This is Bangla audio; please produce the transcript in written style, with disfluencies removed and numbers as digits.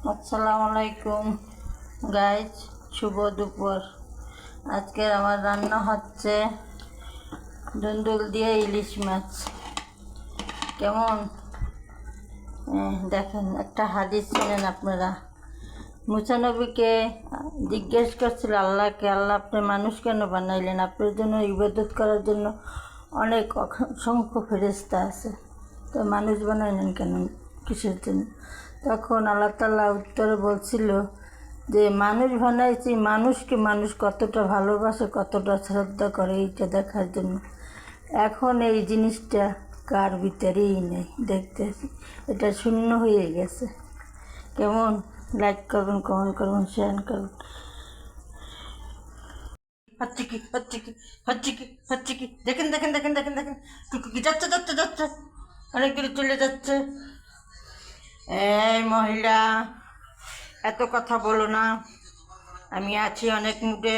আসসালামু আলাইকুম গাইজ, শুভ দুপুর। আজকের আমার রান্না হচ্ছে দুন্দুল দিয়ে ইলিশ মাছ। কেমন দেখেন, একটা হাদিস শোনেন আপনারা। মুসা নবীকে জিজ্ঞেস করছিল আল্লাহকে, আল্লাহ আপনি মানুষ কেন বানাইলেন? আপনার জন্য ইবাদত করার জন্য অনেক অসংখ্য ফেরেশতা আছে, তো মানুষ বানাইলেন কেন, কিসের জন্য? তখন আল্লাহ তাআলা উত্তরে বলছিল যে মানুষ বানাইছি, মানুষকে মানুষ কতটা ভালোবাসে, কতটা শ্রদ্ধা করে, এইটা দেখার জন্য। এখন এই জিনিসটা কার ভিতরেই নেই, দেখতেছি এটা শূন্য হয়ে গেছে। কেমন? লাইক করবেন, কমেন্ট করবেন, শেয়ার করবেন। হচ্ছে কি হচ্ছে কি হচ্ছে কি হচ্ছে কি দেখেন দেখেন দেখেন দেখেন দেখেন, কি যাচ্ছে যাচ্ছে যাচ্ছে, অনেকগুলো চলে যাচ্ছে। এই মহিলা, এত কথা বলো না, আমি আছি অনেক মুডে।